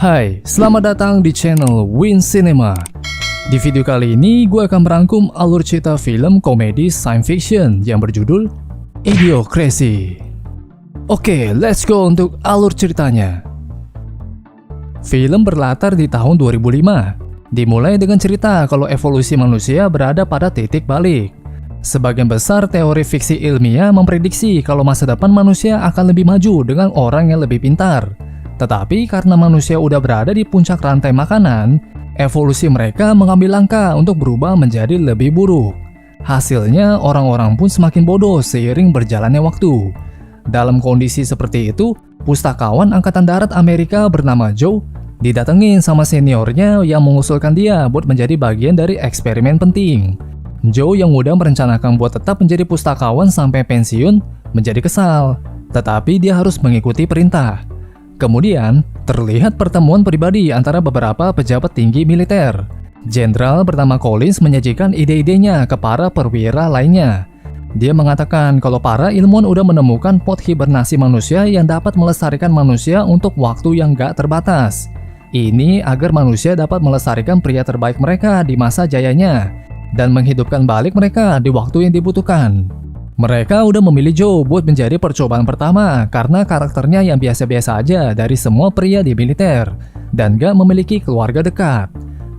Hai, selamat datang di channel Win Cinema. Di video kali ini, gue akan merangkum alur cerita film komedi science fiction yang berjudul Idiocracy. Oke, let's go untuk alur ceritanya. Film berlatar di tahun 2005. Dimulai dengan cerita kalau evolusi manusia berada pada titik balik. Sebagian besar teori fiksi ilmiah memprediksi kalau masa depan manusia akan lebih maju dengan orang yang lebih pintar. Tetapi karena manusia udah berada di puncak rantai makanan, evolusi mereka mengambil langkah untuk berubah menjadi lebih buruk. Hasilnya, orang-orang pun semakin bodoh seiring berjalannya waktu. Dalam kondisi seperti itu, pustakawan Angkatan Darat Amerika bernama Joe didatengin sama seniornya yang mengusulkan dia buat menjadi bagian dari eksperimen penting. Joe yang udah merencanakan buat tetap menjadi pustakawan sampai pensiun menjadi kesal, tetapi dia harus mengikuti perintah. Kemudian, terlihat pertemuan pribadi antara beberapa pejabat tinggi militer. Jenderal bernama Collins menyajikan ide-idenya ke para perwira lainnya. Dia mengatakan kalau para ilmuwan udah menemukan pot hibernasi manusia yang dapat melestarikan manusia untuk waktu yang gak terbatas. Ini agar manusia dapat melestarikan pria terbaik mereka di masa jayanya dan menghidupkan balik mereka di waktu yang dibutuhkan. Mereka udah memilih Joe buat menjadi percobaan pertama karena karakternya yang biasa-biasa aja dari semua pria di militer dan gak memiliki keluarga dekat.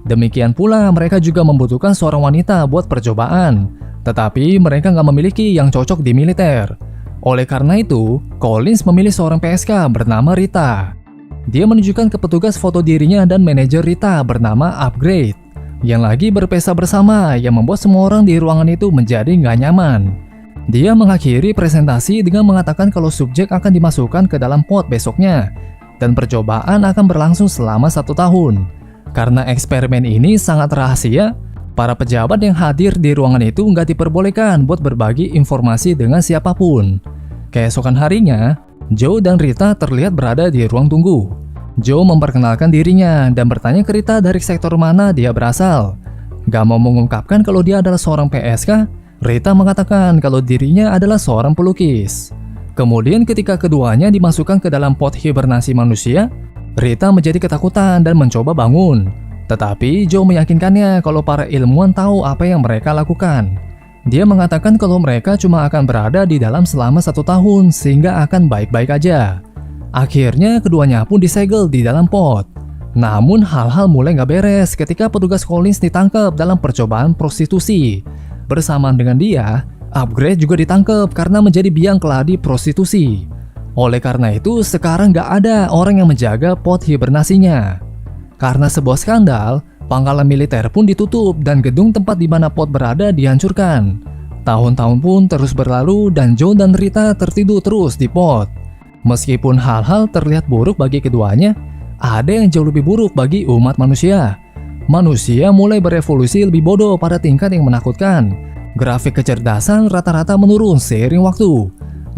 Demikian pula mereka juga membutuhkan seorang wanita buat percobaan, tetapi mereka gak memiliki yang cocok di militer. Oleh karena itu, Collins memilih seorang PSK bernama Rita. Dia menunjukkan ke petugas foto dirinya dan manajer Rita bernama Upgrade yang lagi berpesta bersama yang membuat semua orang di ruangan itu menjadi gak nyaman. Dia mengakhiri presentasi dengan mengatakan kalau subjek akan dimasukkan ke dalam pot besoknya dan percobaan akan berlangsung selama 1 tahun. Karena eksperimen ini sangat rahasia, para pejabat yang hadir di ruangan itu nggak diperbolehkan buat berbagi informasi dengan siapapun. Keesokan harinya, Joe dan Rita terlihat berada di ruang tunggu. Joe memperkenalkan dirinya dan bertanya ke Rita dari sektor mana dia berasal. Gak mau mengungkapkan kalau dia adalah seorang PSK, Rita mengatakan kalau dirinya adalah seorang pelukis. Kemudian ketika keduanya dimasukkan ke dalam pot hibernasi manusia, Rita menjadi ketakutan dan mencoba bangun. Tetapi Joe meyakinkannya kalau para ilmuwan tahu apa yang mereka lakukan. Dia mengatakan kalau mereka cuma akan berada di dalam selama 1 tahun sehingga akan baik-baik aja. Akhirnya keduanya pun disegel di dalam pot. Namun hal-hal mulai gak beres ketika petugas Collins ditangkap dalam percobaan prostitusi. Bersamaan dengan dia, Upgrade juga ditangkap karena menjadi biang keladi prostitusi. Oleh karena itu, sekarang gak ada orang yang menjaga pot hibernasinya. Karena sebuah skandal, pangkalan militer pun ditutup dan gedung tempat di mana pot berada dihancurkan. Tahun-tahun pun terus berlalu dan Joe dan Rita tertidur terus di pot. Meskipun hal-hal terlihat buruk bagi keduanya, ada yang jauh lebih buruk bagi umat manusia. Manusia mulai berevolusi lebih bodoh pada tingkat yang menakutkan. Grafik kecerdasan rata-rata menurun seiring waktu.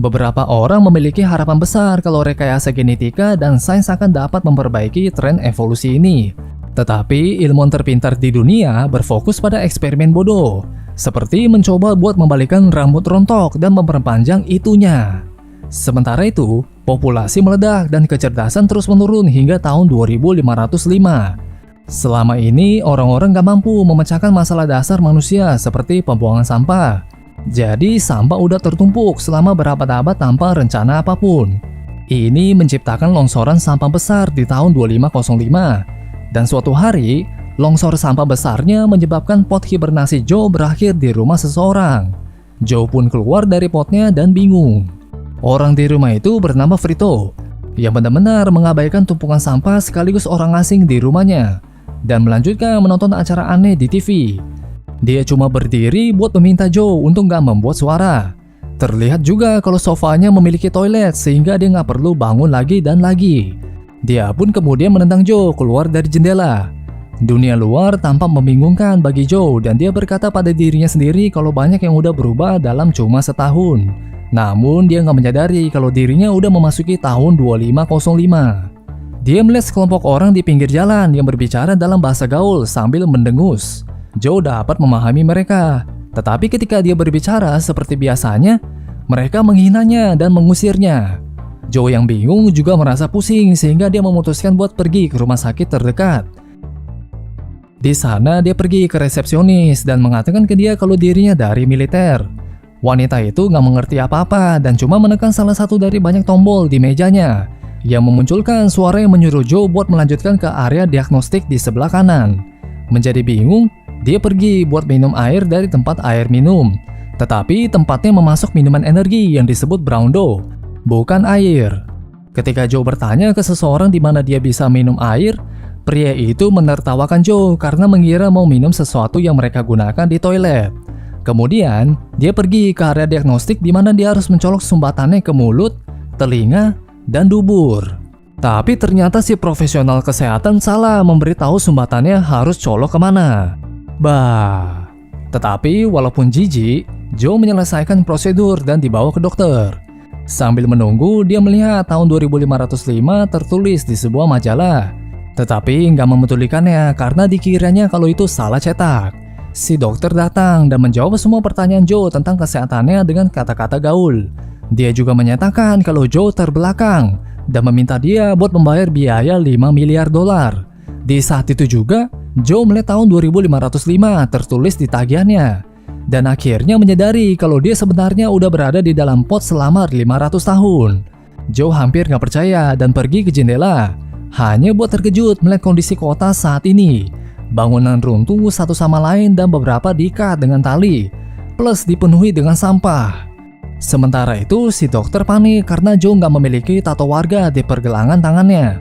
Beberapa orang memiliki harapan besar kalau rekayasa genetika dan sains akan dapat memperbaiki tren evolusi ini. Tetapi ilmuwan terpintar di dunia berfokus pada eksperimen bodoh, seperti mencoba buat membalikan rambut rontok dan memperpanjang itunya. Sementara itu, populasi meledak dan kecerdasan terus menurun hingga tahun 2505. Selama ini, orang-orang gak mampu memecahkan masalah dasar manusia seperti pembuangan sampah. Jadi, sampah udah tertumpuk selama berabad-abad tanpa rencana apapun. Ini menciptakan longsoran sampah besar di tahun 2505. Dan suatu hari, longsor sampah besarnya menyebabkan pot hibernasi Joe berakhir di rumah seseorang. Joe pun keluar dari potnya dan bingung. Orang di rumah itu bernama Frito, yang benar-benar mengabaikan tumpukan sampah sekaligus orang asing di rumahnya dan melanjutkan menonton acara aneh di TV. Dia cuma berdiri buat meminta Joe untuk gak membuat suara. Terlihat juga kalau sofanya memiliki toilet sehingga dia gak perlu bangun lagi dan lagi. Dia pun kemudian menendang Joe keluar dari jendela. Dunia luar tampak membingungkan bagi Joe dan dia berkata pada dirinya sendiri kalau banyak yang udah berubah dalam cuma setahun. Namun dia gak menyadari kalau dirinya udah memasuki tahun 2505. Dia melihat sekelompok orang di pinggir jalan yang berbicara dalam bahasa gaul sambil mendengus. Joe dapat memahami mereka, tetapi ketika dia berbicara seperti biasanya, mereka menghinanya dan mengusirnya. Joe yang bingung juga merasa pusing sehingga dia memutuskan buat pergi ke rumah sakit terdekat. Di sana dia pergi ke resepsionis dan mengatakan ke dia kalau dirinya dari militer. Wanita itu gak mengerti apa-apa dan cuma menekan salah satu dari banyak tombol di mejanya yang memunculkan suara yang menyuruh Joe buat melanjutkan ke area diagnostik di sebelah kanan. Menjadi bingung, dia pergi buat minum air dari tempat air minum. Tetapi tempatnya memasuk minuman energi yang disebut brown dough, bukan air. Ketika Joe bertanya ke seseorang di mana dia bisa minum air, pria itu menertawakan Joe karena mengira mau minum sesuatu yang mereka gunakan di toilet. Kemudian, dia pergi ke area diagnostik di mana dia harus mencolok sumbatannya ke mulut, telinga, dan dubur. Tapi ternyata si profesional kesehatan salah memberitahu sumbatannya harus colok kemana. Bah. Tetapi walaupun jijik, Joe menyelesaikan prosedur dan dibawa ke dokter. Sambil menunggu, dia melihat tahun 2505 tertulis di sebuah majalah. Tetapi nggak memedulikannya karena dikiranya kalau itu salah cetak. Si dokter datang dan menjawab semua pertanyaan Joe tentang kesehatannya dengan kata-kata gaul. Dia juga menyatakan kalau Joe terbelakang dan meminta dia buat membayar biaya 5 miliar dolar. Di saat itu juga, Joe melihat tahun 2505 tertulis di tagihannya. Dan akhirnya menyadari kalau dia sebenarnya udah berada di dalam pot selama 500 tahun. Joe hampir nggak percaya dan pergi ke jendela. Hanya buat terkejut melihat kondisi kota saat ini. Bangunan runtuh satu sama lain dan beberapa diikat dengan tali, plus dipenuhi dengan sampah. Sementara itu, si dokter panik karena Joe nggak memiliki tato warga di pergelangan tangannya.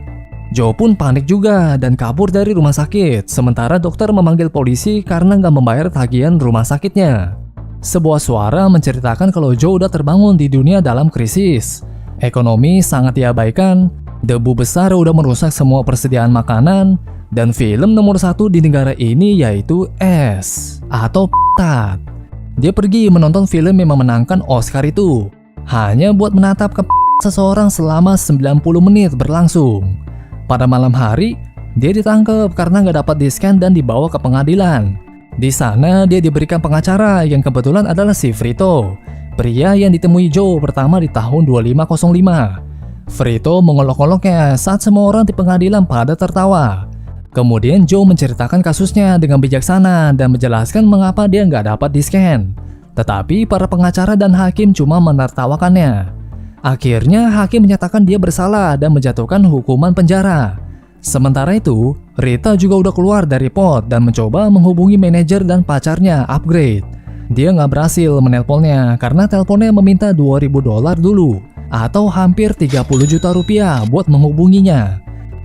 Joe pun panik juga dan kabur dari rumah sakit, sementara dokter memanggil polisi karena nggak membayar tagihan rumah sakitnya. Sebuah suara menceritakan kalau Joe udah terbangun di dunia dalam krisis. Ekonomi sangat diabaikan, debu besar udah merusak semua persediaan makanan, dan film nomor 1 di negara ini yaitu S atau Tat. Dia pergi menonton film yang memenangkan Oscar itu, hanya buat menatap ke seseorang selama 90 menit berlangsung. Pada malam hari, dia ditangkap karena nggak dapat di-scan dan dibawa ke pengadilan. Di sana dia diberikan pengacara yang kebetulan adalah si Frito, pria yang ditemui Joe pertama di tahun 2505. Frito mengolok-oloknya saat semua orang di pengadilan pada tertawa. Kemudian Joe menceritakan kasusnya dengan bijaksana dan menjelaskan mengapa dia nggak dapat di-scan. Tetapi para pengacara dan hakim cuma menertawakannya. Akhirnya hakim menyatakan dia bersalah dan menjatuhkan hukuman penjara. Sementara itu, Rita juga udah keluar dari pot dan mencoba menghubungi manajer dan pacarnya Upgrade. Dia nggak berhasil menelponnya karena teleponnya meminta 2.000 dolar dulu, atau hampir 30 juta rupiah buat menghubunginya.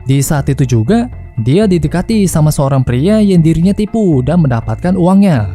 Di saat itu juga, dia didekati sama seorang pria yang dirinya tipu dan mendapatkan uangnya.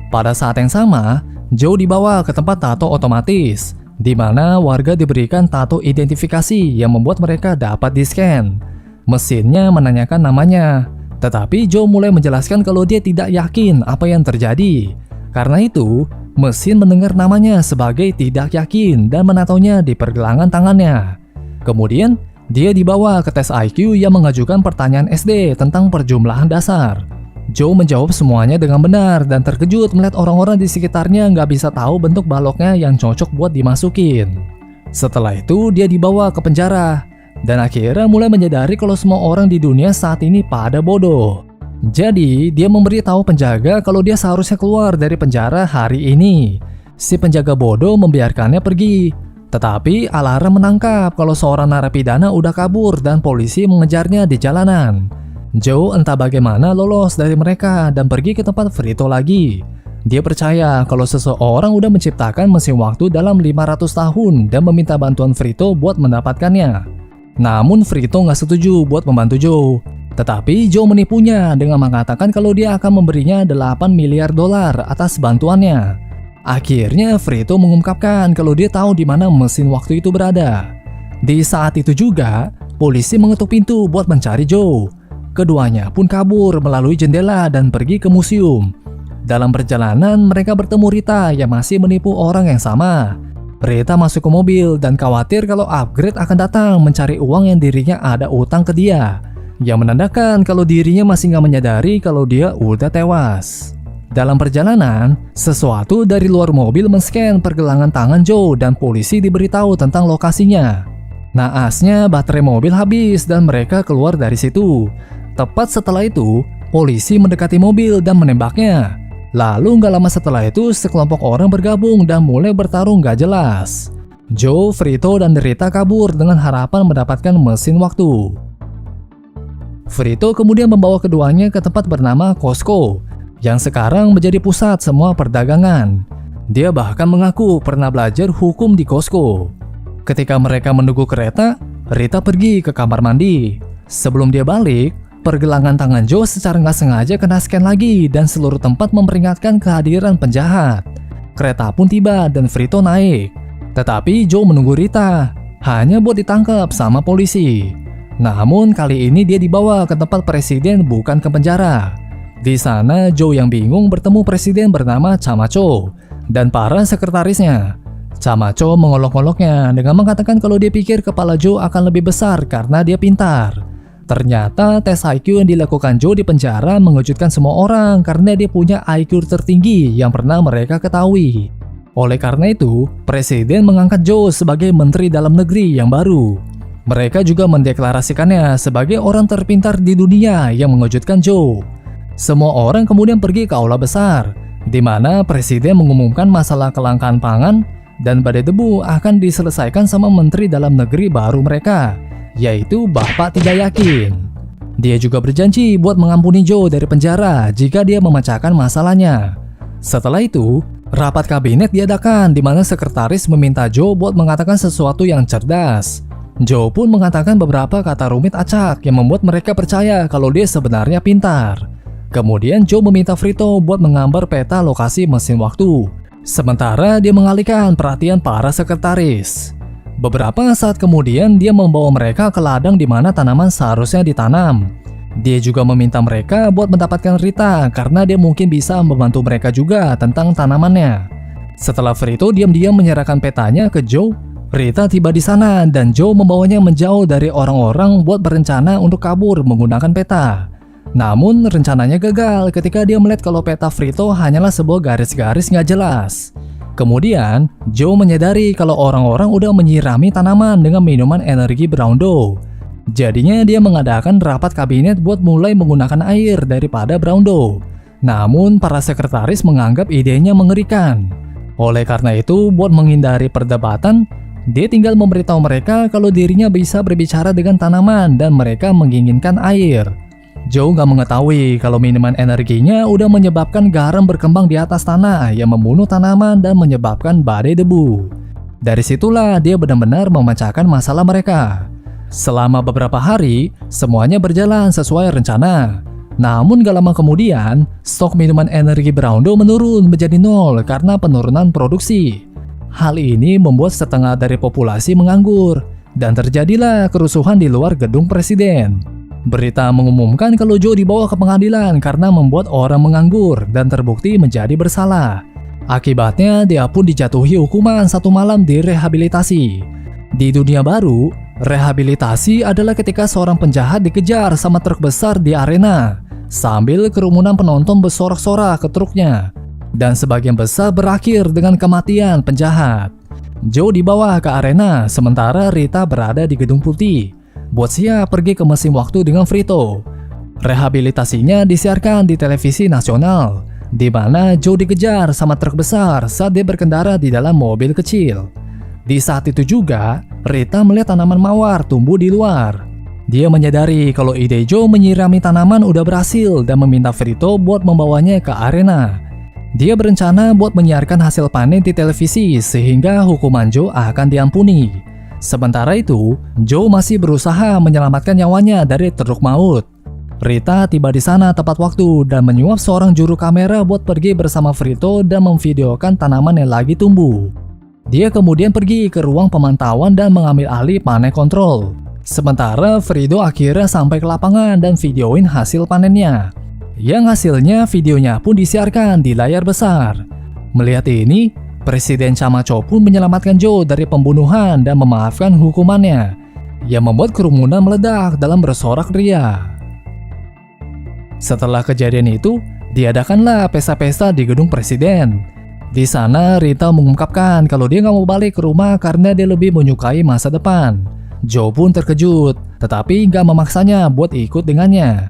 Pada saat yang sama, Joe dibawa ke tempat tato otomatis, di mana warga diberikan tato identifikasi yang membuat mereka dapat di-scan. Mesinnya menanyakan namanya, tetapi Joe mulai menjelaskan kalau dia tidak yakin apa yang terjadi. Karena itu, mesin mendengar namanya sebagai tidak yakin dan menatonya di pergelangan tangannya. Kemudian, dia dibawa ke tes IQ yang mengajukan pertanyaan SD tentang perjumlahan dasar. Joe menjawab semuanya dengan benar dan terkejut melihat orang-orang di sekitarnya nggak bisa tahu bentuk baloknya yang cocok buat dimasukin. Setelah itu, dia dibawa ke penjara dan akhirnya mulai menyadari kalau semua orang di dunia saat ini pada bodoh. Jadi, dia memberitahu penjaga kalau dia seharusnya keluar dari penjara hari ini. Si penjaga bodoh membiarkannya pergi. Tetapi alarm menangkap kalau seorang narapidana udah kabur dan polisi mengejarnya di jalanan. Joe entah bagaimana lolos dari mereka dan pergi ke tempat Frito lagi. Dia percaya kalau seseorang udah menciptakan mesin waktu dalam 500 tahun dan meminta bantuan Frito buat mendapatkannya. Namun Frito nggak setuju buat membantu Joe. Tetapi Joe menipunya dengan mengatakan kalau dia akan memberinya 8 miliar dolar atas bantuannya. Akhirnya Frito mengungkapkan kalau dia tahu di mana mesin waktu itu berada. Di saat itu juga, polisi mengetuk pintu buat mencari Joe. Keduanya pun kabur melalui jendela dan pergi ke museum. Dalam perjalanan, mereka bertemu Rita yang masih menipu orang yang sama. Rita masuk ke mobil dan khawatir kalau Upgrade akan datang mencari uang yang dirinya ada utang ke dia, yang menandakan kalau dirinya masih nggak menyadari kalau dia udah tewas. Dalam perjalanan, sesuatu dari luar mobil men-scan pergelangan tangan Joe dan polisi diberitahu tentang lokasinya. Naasnya baterai mobil habis dan mereka keluar dari situ. Tepat setelah itu, polisi mendekati mobil dan menembaknya. Lalu gak lama setelah itu, sekelompok orang bergabung dan mulai bertarung gak jelas. Joe, Frito, dan Rita kabur dengan harapan mendapatkan mesin waktu. Frito kemudian membawa keduanya ke tempat bernama Costco, yang sekarang menjadi pusat semua perdagangan. Dia bahkan mengaku pernah belajar hukum di Costco. Ketika mereka menunggu kereta, Rita pergi ke kamar mandi. Sebelum dia balik, pergelangan tangan Joe secara nggak sengaja kena scan lagi dan seluruh tempat memperingatkan kehadiran penjahat. Kereta pun tiba dan Frito naik. Tetapi Joe menunggu Rita, hanya buat ditangkap sama polisi. Namun kali ini dia dibawa ke tempat presiden, bukan ke penjara. Di sana Joe yang bingung bertemu presiden bernama Camacho dan para sekretarisnya. Camacho mengolok-oloknya dengan mengatakan kalau dia pikir kepala Joe akan lebih besar karena dia pintar. Ternyata tes IQ yang dilakukan Joe di penjara mengejutkan semua orang karena dia punya IQ tertinggi yang pernah mereka ketahui. Oleh karena itu, presiden mengangkat Joe sebagai menteri dalam negeri yang baru. Mereka juga mendeklarasikannya sebagai orang terpintar di dunia yang mengejutkan Joe. Semua orang kemudian pergi ke aula besar, di mana presiden mengumumkan masalah kelangkaan pangan dan badai debu akan diselesaikan sama menteri dalam negeri baru mereka, yaitu Bapak Tidak Yakin. Dia juga berjanji buat mengampuni Joe dari penjara jika dia memecahkan masalahnya. Setelah itu, rapat kabinet diadakan di mana sekretaris meminta Joe buat mengatakan sesuatu yang cerdas. Joe pun mengatakan beberapa kata rumit acak yang membuat mereka percaya kalau dia sebenarnya pintar. Kemudian Joe meminta Frito buat menggambar peta lokasi mesin waktu. Sementara dia mengalihkan perhatian para sekretaris. Beberapa saat kemudian dia membawa mereka ke ladang di mana tanaman seharusnya ditanam. Dia juga meminta mereka buat mendapatkan Rita karena dia mungkin bisa membantu mereka juga tentang tanamannya. Setelah Frito diam-diam menyerahkan petanya ke Joe, Rita tiba di sana dan Joe membawanya menjauh dari orang-orang buat berencana untuk kabur menggunakan peta. Namun rencananya gagal ketika dia melihat kalau peta Frito hanyalah sebuah garis-garis nggak jelas. Kemudian Joe menyadari kalau orang-orang udah menyirami tanaman dengan minuman energi Brawndo. Jadinya dia mengadakan rapat kabinet buat mulai menggunakan air daripada Brawndo. Namun para sekretaris menganggap idenya mengerikan. Oleh karena itu, buat menghindari perdebatan, dia tinggal memberitahu mereka kalau dirinya bisa berbicara dengan tanaman dan mereka menginginkan air. Joe gak mengetahui kalau minuman energinya udah menyebabkan garam berkembang di atas tanah yang membunuh tanaman dan menyebabkan badai debu. Dari situlah dia benar-benar memecahkan masalah mereka. Selama beberapa hari, semuanya berjalan sesuai rencana. Namun gak lama kemudian, stok minuman energi Brawndo menurun menjadi nol karena penurunan produksi. Hal ini membuat setengah dari populasi menganggur, dan terjadilah kerusuhan di luar gedung presiden. Berita mengumumkan kalau Joe dibawa ke pengadilan karena membuat orang menganggur dan terbukti menjadi bersalah. Akibatnya dia pun dijatuhi hukuman 1 malam di rehabilitasi. Di dunia baru, rehabilitasi adalah ketika seorang penjahat dikejar sama truk besar di arena, sambil kerumunan penonton bersorak-sorak ke truknya, dan sebagian besar berakhir dengan kematian penjahat. Joe dibawa ke arena, sementara Rita berada di Gedung Putih, buat siap pergi ke mesin waktu dengan Frito. Rehabilitasinya disiarkan di televisi nasional, di mana Joe dikejar sama truk besar saat dia berkendara di dalam mobil kecil. Di saat itu juga, Rita melihat tanaman mawar tumbuh di luar. Dia menyadari kalau ide Joe menyirami tanaman udah berhasil dan meminta Frito buat membawanya ke arena. Dia berencana buat menyiarkan hasil panen di televisi sehingga hukuman Joe akan diampuni. Sementara itu, Joe masih berusaha menyelamatkan nyawanya dari truk maut. Rita tiba di sana tepat waktu dan menyuap seorang juru kamera buat pergi bersama Frito dan memvideokan tanaman yang lagi tumbuh. Dia kemudian pergi ke ruang pemantauan dan mengambil alih panen kontrol. Sementara Frito akhirnya sampai ke lapangan dan videoin hasil panennya. Yang hasilnya videonya pun disiarkan di layar besar. Melihat ini, Presiden Camacho pun menyelamatkan Joe dari pembunuhan dan memaafkan hukumannya, yang membuat kerumunan meledak dalam bersorak ria. Setelah kejadian itu, diadakanlah pesta-pesta di gedung presiden. Di sana Rita mengungkapkan kalau dia gak mau balik ke rumah karena dia lebih menyukai masa depan. Joe pun terkejut, tetapi gak memaksanya buat ikut dengannya.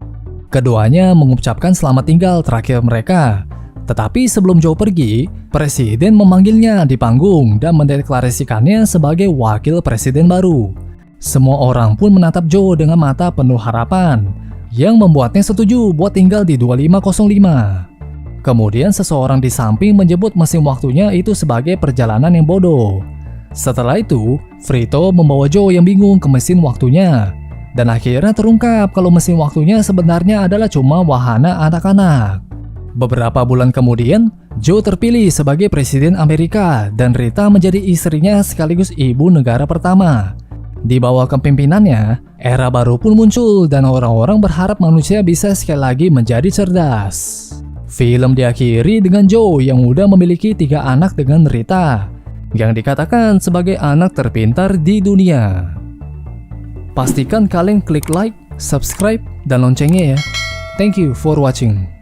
Keduanya mengucapkan selamat tinggal terakhir mereka. Tetapi sebelum Joe pergi, presiden memanggilnya di panggung dan mendeklarasikannya sebagai wakil presiden baru. Semua orang pun menatap Joe dengan mata penuh harapan, yang membuatnya setuju buat tinggal di 2505. Kemudian seseorang di samping menyebut mesin waktunya itu sebagai perjalanan yang bodoh. Setelah itu, Frito membawa Joe yang bingung ke mesin waktunya. Dan akhirnya terungkap kalau mesin waktunya sebenarnya adalah cuma wahana anak-anak. Beberapa bulan kemudian, Joe terpilih sebagai presiden Amerika dan Rita menjadi istrinya sekaligus ibu negara pertama. Di bawah kepemimpinannya, era baru pun muncul dan orang-orang berharap manusia bisa sekali lagi menjadi cerdas. Film diakhiri dengan Joe yang udah memiliki 3 anak dengan Rita, yang dikatakan sebagai anak terpintar di dunia. Pastikan kalian klik like, subscribe, dan loncengnya ya. Thank you for watching.